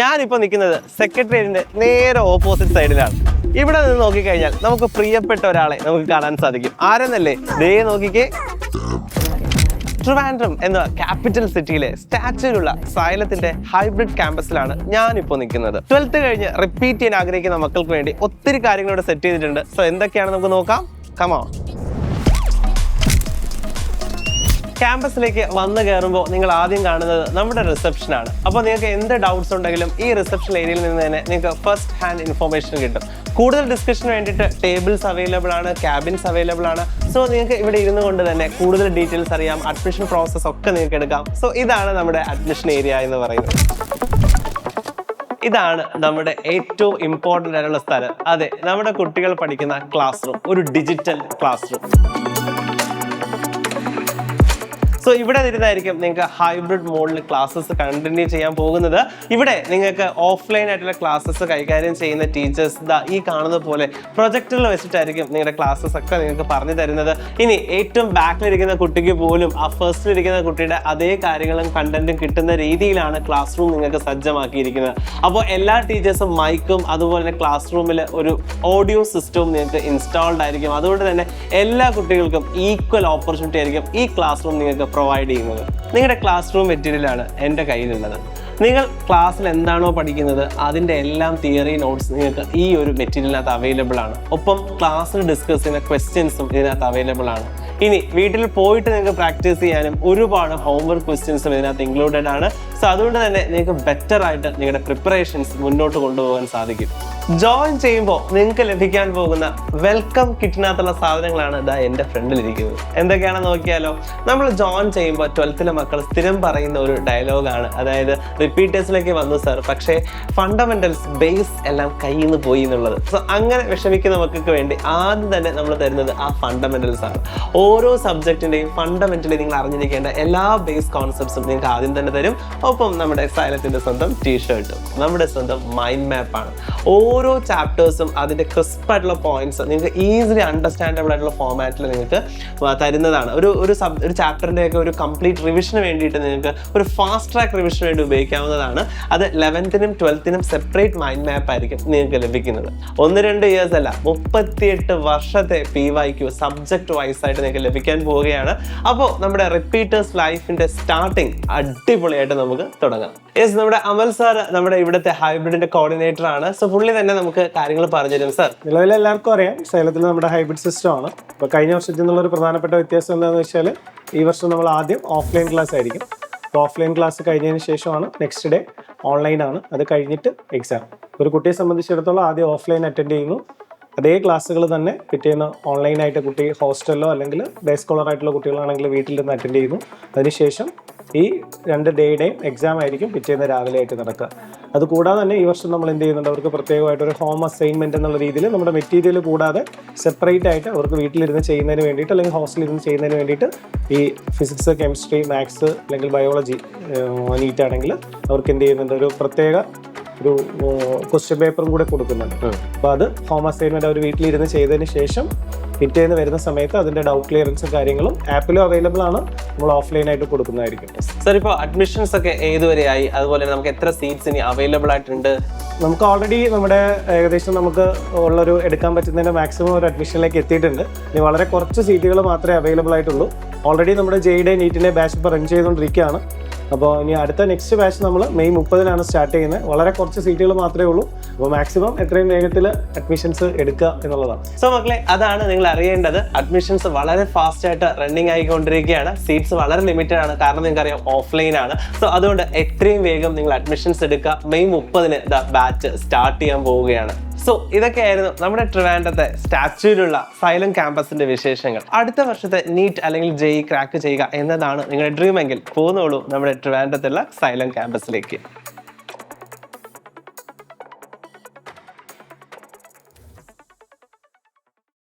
ഞാനിപ്പോൾ നിൽക്കുന്നത് സെക്രട്ടേറിയറ്റിന്റെ നേരെ ഓപ്പോസിറ്റ് സൈഡിലാണ്. ഇവിടെ നിന്ന് നോക്കിക്കഴിഞ്ഞാൽ നമുക്ക് പ്രിയപ്പെട്ട ഒരാളെ നമുക്ക് കാണാൻ സാധിക്കും. ആരെന്നല്ലേ? ദേ നോക്കിക്കേ, ട്രിവാൻഡ്രം എന്ന ക്യാപിറ്റൽ സിറ്റിയിലെ സ്റ്റാച്യൂലുള്ള സൈലത്തിന്റെ ഹൈബ്രിഡ് ക്യാമ്പസിലാണ് ഞാനിപ്പോൾ നിൽക്കുന്നത്. 12th കഴിഞ്ഞ് റിപ്പീറ്റ് ചെയ്യാൻ ആഗ്രഹിക്കുന്ന മക്കൾക്ക് വേണ്ടി ഒത്തിരി കാര്യങ്ങൾ ഇവിടെ സെറ്റ് ചെയ്തിട്ടുണ്ട്. സോ എന്തൊക്കെയാണ് നമുക്ക് നോക്കാം. കമോ. ക്യാമ്പസിലേക്ക് വന്നു കയറുമ്പോൾ നിങ്ങൾ ആദ്യം കാണുന്നത് നമ്മുടെ റിസപ്ഷനാണ്. അപ്പോൾ നിങ്ങൾക്ക് എന്ത് ഡൗട്ട്സ് ഉണ്ടെങ്കിലും ഈ റിസപ്ഷൻ ഏരിയയിൽ നിന്ന് തന്നെ നിങ്ങൾക്ക് ഫസ്റ്റ് ഹാൻഡ് ഇൻഫർമേഷൻ കിട്ടും. കൂടുതൽ ഡിസ്കഷന് വേണ്ടിയിട്ട് ടേബിൾസ് അവൈലബിൾ ആണ്, ക്യാബിൻസ് അവൈലബിൾ ആണ്. സോ നിങ്ങൾക്ക് ഇവിടെ ഇരുന്നു കൊണ്ട് തന്നെ കൂടുതൽ ഡീറ്റെയിൽസ് അറിയാം, അഡ്മിഷൻ പ്രോസസ്സ് ഒക്കെ നിങ്ങൾക്ക് എടുക്കാം. സോ ഇതാണ് നമ്മുടെ അഡ്മിഷൻ ഏരിയ എന്ന് പറയുന്നത്. ഇതാണ് നമ്മുടെ ഏറ്റവും ഇമ്പോർട്ടൻ്റ് ആയിട്ടുള്ള സ്ഥലം. അതെ, നമ്മുടെ കുട്ടികൾ പഠിക്കുന്ന ക്ലാസ് റൂം, ഒരു ഡിജിറ്റൽ ക്ലാസ് റൂം. സോ ഇവിടെ ഇരുന്നായിരിക്കും നിങ്ങൾക്ക് ഹൈബ്രിഡ് മോഡിൽ ക്ലാസ്സസ് കണ്ടിന്യൂ ചെയ്യാൻ പോകുന്നത്. ഇവിടെ നിങ്ങൾക്ക് ഓഫ്ലൈൻ ആയിട്ടുള്ള ക്ലാസ്സസ് കൈകാര്യം ചെയ്യുന്ന ടീച്ചേഴ്സ് ഈ കാണുന്ന പോലെ പ്രൊജക്ടറിൽ വെച്ചിട്ടായിരിക്കും നിങ്ങളുടെ ക്ലാസ്സസ് ഒക്കെ നിങ്ങൾക്ക് പറഞ്ഞു തരുന്നത്. ഇനി ഏറ്റവും ബാക്കിലിരിക്കുന്ന കുട്ടിക്ക് പോലും ആ ഫസ്റ്റിലിരിക്കുന്ന കുട്ടിയുടെ അതേ കാര്യങ്ങളും കണ്ടന്റും കിട്ടുന്ന രീതിയിലാണ് ക്ലാസ് റൂം നിങ്ങൾക്ക് സജ്ജമാക്കിയിരിക്കുന്നത്. അപ്പോൾ എല്ലാ ടീച്ചേഴ്സും മൈക്കും അതുപോലെ തന്നെ ക്ലാസ് റൂമിൽ ഒരു ഓഡിയോ സിസ്റ്റവും നിങ്ങൾക്ക് ഇൻസ്റ്റാൾഡ് ആയിരിക്കും. അതുകൊണ്ട് തന്നെ എല്ലാ കുട്ടികൾക്കും ഈക്വൽ ഓപ്പർച്യൂണിറ്റി ആയിരിക്കും ഈ ക്ലാസ് റൂം നിങ്ങൾക്ക് പ്രൊവൈഡ് ചെയ്യുന്നത്. നിങ്ങളുടെ ക്ലാസ് റൂം മെറ്റീരിയലാണ് എൻ്റെ കയ്യിലുള്ളത്. നിങ്ങൾ ക്ലാസ്സിൽ എന്താണോ പഠിക്കുന്നത് അതിൻ്റെ എല്ലാം തിയറി നോട്ട്സ് നിങ്ങൾക്ക് ഈ ഒരു മെറ്റീരിയലിനകത്ത് അവൈലബിൾ ആണ്. ഒപ്പം ക്ലാസ്സിൽ ഡിസ്കസ് ചെയ്യുന്ന ക്വസ്റ്റ്യൻസും ഇതിനകത്ത് അവൈലബിൾ ആണ്. ഇനി വീട്ടിൽ പോയിട്ട് നിങ്ങൾക്ക് പ്രാക്ടീസ് ചെയ്യാനും ഒരുപാട് ഹോംവർക്ക് ക്വസ്റ്റ്യൻസും ഇതിനകത്ത് ഇൻക്ലൂഡഡ് ആണ്. സോ അതുകൊണ്ട് തന്നെ നിങ്ങൾക്ക് ബെറ്റർ ആയിട്ട് നിങ്ങളുടെ പ്രിപ്പറേഷൻസ് മുന്നോട്ട് കൊണ്ടുപോകാൻ സാധിക്കും. ജോയിൻ ചെയ്യുമ്പോൾ നിങ്ങൾക്ക് ലഭിക്കാൻ പോകുന്ന വെൽക്കം കിറ്റിനകത്തുള്ള സാധനങ്ങളാണ് ഇതാ എൻ്റെ ഫ്രണ്ടിലിരിക്കുന്നത്. എന്തൊക്കെയാണെന്ന് നോക്കിയാലോ. നമ്മൾ ജോയിൻ ചെയ്യുമ്പോൾ 12th മക്കൾ സ്ഥിരം പറയുന്ന ഒരു ഡയലോഗാണ്, അതായത് റിപ്പീറ്റേഴ്സിലേക്ക് വന്നു സാർ, പക്ഷേ ഫണ്ടമെന്റൽസ് ബേസ് എല്ലാം കയ്യിൽ നിന്ന് പോയി എന്നുള്ളത്. സോ അങ്ങനെ വിഷമിക്കുന്ന മക്കൾക്ക് വേണ്ടി ആദ്യം തന്നെ നമ്മൾ തരുന്നത് ആ ഫണ്ടമെന്റൽസ് ആണ്. ഓരോ സബ്ജക്റ്റിൻ്റെയും ഫണ്ടമെന്റലി നിങ്ങൾ അറിഞ്ഞിരിക്കേണ്ട എല്ലാ ബേസ് കോൺസെപ്റ്റ്സും നിങ്ങൾക്ക് ആദ്യം തന്നെ തരും. ഒപ്പം നമ്മുടെ സൈലത്തിന്റെ സ്വന്തം ടീഷർട്ടും നമ്മുടെ സ്വന്തം മൈൻഡ് മാപ്പാണ്. ഓരോ ചാപ്റ്റേഴ്സും അതിൻ്റെ ക്രിസ്പ് ആയിട്ടുള്ള പോയിന്റ്സ് നിങ്ങൾക്ക് ഈസിലി അണ്ടർസ്റ്റാൻഡബിൾ ആയിട്ടുള്ള ഫോമാറ്റിൽ നിങ്ങൾക്ക് തരുന്നതാണ്. ഒരു ചാപ്റ്ററിൻ്റെയൊക്കെ ഒരു കംപ്ലീറ്റ് റിവിഷന് വേണ്ടിയിട്ട് നിങ്ങൾക്ക് ഒരു ഫാസ്റ്റ് ട്രാക്ക് റിവിഷന് വേണ്ടി ഉപയോഗിക്കാവുന്നതാണ്. അത് 11th 12th separate mind map ആയിരിക്കും നിങ്ങൾക്ക് ലഭിക്കുന്നത്. 1-2 ഇയേഴ്സ് അല്ല, 38 വർഷത്തെ PYQ സബ്ജക്ട് വൈസ് ആയിട്ട് നിങ്ങൾക്ക് ലഭിക്കാൻ പോവുകയാണ്. അപ്പോൾ നമ്മുടെ റിപ്പീറ്റേഴ്സ് ലൈഫിന്റെ സ്റ്റാർട്ടിങ് അടിപൊളിയായിട്ട് നമുക്ക് തുടങ്ങാം. യെസ്, നമ്മുടെ അമൽ സാർ നമ്മുടെ ഇവിടുത്തെ ഹൈബ്രിഡിന്റെ കോർഡിനേറ്റർ ആണ്. സോ പുള്ളി തന്നെ നമുക്ക് കാര്യങ്ങൾ പറഞ്ഞു തരും. സാർ, നിലവിൽ എല്ലാവർക്കും അറിയാം സൈലത്തിൽ നമ്മുടെ ഹൈബ്രിഡ് സിസ്റ്റം ആണ്. അപ്പോൾ കഴിഞ്ഞ വർഷത്തിൽ നിന്നുള്ള ഒരു പ്രധാനപ്പെട്ട വ്യത്യാസം എന്താണെന്ന് വെച്ചാൽ ഈ വർഷം നമ്മൾ ആദ്യം ഓഫ്ലൈൻ ക്ലാസ് ആയിരിക്കും. അപ്പോൾ ഓഫ്ലൈൻ ക്ലാസ് കഴിഞ്ഞതിന് ശേഷമാണ് നെക്സ്റ്റ് ഡേ ഓൺലൈനാണ്. അത് കഴിഞ്ഞിട്ട് എക്സാം. ഒരു കുട്ടിയെ സംബന്ധിച്ചിടത്തോളം ആദ്യം ഓഫ്ലൈൻ അറ്റൻഡ് ചെയ്യുന്നു. അതേ ക്ലാസ്സുകൾ തന്നെ പിറ്റേന്ന് ഓൺലൈനായിട്ട് കുട്ടി ഹോസ്റ്റലിലോ അല്ലെങ്കിൽ ഡേ സ്കോളർ ആയിട്ടുള്ള കുട്ടികളാണെങ്കിൽ വീട്ടിൽ നിന്ന് അറ്റൻഡ് ചെയ്യുന്നു. അതിനുശേഷം ഈ 2 ഡേയുടെയും എക്സാം ആയിരിക്കും പിറ്റേന്ന് രാവിലെ ആയിട്ട് നടക്കുക. അതുകൂടാതെ തന്നെ ഈ വർഷം നമ്മൾ എന്ത് ചെയ്യുന്നുണ്ട്, അവർക്ക് പ്രത്യേകമായിട്ട് ഒരു ഹോം അസൈൻമെൻറ്റ് എന്നുള്ള രീതിയിൽ നമ്മുടെ മെറ്റീരിയൽ കൂടാതെ സെപ്പറേറ്റ് ആയിട്ട് അവർക്ക് വീട്ടിലിരുന്ന് ചെയ്യുന്നതിന് വേണ്ടിയിട്ട് അല്ലെങ്കിൽ ഹോസ്റ്റലിൽ ഇരുന്ന് ചെയ്യുന്നതിന് വേണ്ടിയിട്ട് ഈ ഫിസിക്സ്, കെമിസ്ട്രി, മാത്സ് അല്ലെങ്കിൽ ബയോളജി നീറ്റ് ആണെങ്കിൽ അവർക്ക് എന്ത് ചെയ്യുന്നുണ്ട്, ഒരു പ്രത്യേക ഒരു ക്വസ്റ്റ്യൻ പേപ്പറും കൂടെ കൊടുക്കുന്നുണ്ട്. അപ്പോൾ അത് ഹോം അസൈൻമെൻറ്റ് അവർ വീട്ടിലിരുന്ന് ചെയ്തതിന് ശേഷം പിറ്റേന്ന് വരുന്ന സമയത്ത് അതിൻ്റെ ഡൗട്ട് ക്ലിയറൻസും കാര്യങ്ങളും ആപ്പിലും അവൈലബിൾ ആണ്. നമ്മൾ ഓഫ്ലൈനായിട്ട് കൊടുക്കുന്നതായിരിക്കും. സാർ, ഇപ്പോൾ അഡ്മിഷൻസ് ഒക്കെ ഏതുവരെയായി, അതുപോലെ നമുക്ക് എത്ര സീറ്റ്സ് ഇനി അവൈലബിൾ ആയിട്ടുണ്ട്? നമുക്ക് ഓൾറെഡി നമ്മുടെ ഏകദേശം നമുക്ക് ഉള്ളൊരു എടുക്കാൻ പറ്റുന്നതിൻ്റെ മാക്സിമം ഒരു അഡ്മിഷനിലേക്ക് എത്തിയിട്ടുണ്ട്. ഇനി വളരെ കുറച്ച് സീറ്റുകൾ മാത്രമേ അവൈലബിൾ ആയിട്ടുള്ളൂ. ഓൾറെഡി നമ്മുടെ ജെയുടെ നീറ്റിൻ്റെ ബാച്ച് ഇപ്പോൾ റൺ ചെയ്തുകൊണ്ടിരിക്കുകയാണ്. അപ്പോൾ ഇനി അടുത്ത നെക്സ്റ്റ് ബാച്ച് നമ്മൾ May 30 സ്റ്റാർട്ട് ചെയ്യുന്നത്. വളരെ കുറച്ച് സീറ്റുകൾ മാത്രമേ ഉള്ളൂ. അപ്പോൾ മാക്സിമം എത്രയും വേഗത്തിൽ അഡ്മിഷൻസ് എടുക്കുക എന്നുള്ളതാണ്. സോ മക്കളെ, അതാണ് നിങ്ങൾ അറിയേണ്ടത്. അഡ്മിഷൻസ് വളരെ ഫാസ്റ്റ് ആയിട്ട് റണ്ണിങ് ആയിക്കൊണ്ടിരിക്കുകയാണ്. സീറ്റ്സ് വളരെ ലിമിറ്റഡ് ആണ്, കാരണം നിങ്ങൾക്കറിയാം ഓഫ്ലൈൻ ആണ്. സോ അതുകൊണ്ട് എത്രയും വേഗം നിങ്ങൾ അഡ്മിഷൻസ് എടുക്കുക. May 30 ബാച്ച് സ്റ്റാർട്ട് ചെയ്യാൻ പോവുകയാണ്. സോ ഇതൊക്കെയായിരുന്നു നമ്മുടെ ട്രിവാൻഡ്രത്തെ സ്റ്റാച്യൂലുള്ള സൈലം ക്യാമ്പസിന്റെ വിശേഷങ്ങൾ. അടുത്ത വർഷത്തെ നീറ്റ് അല്ലെങ്കിൽ JEE ക്രാക്ക് ചെയ്യുക എന്നതാണ് നിങ്ങളുടെ ഡ്രീം എങ്കിൽ പോന്നോളൂ നമ്മുടെ ട്രിവാൻഡ്രത്തുള്ള സൈലം ക്യാമ്പസിലേക്ക്.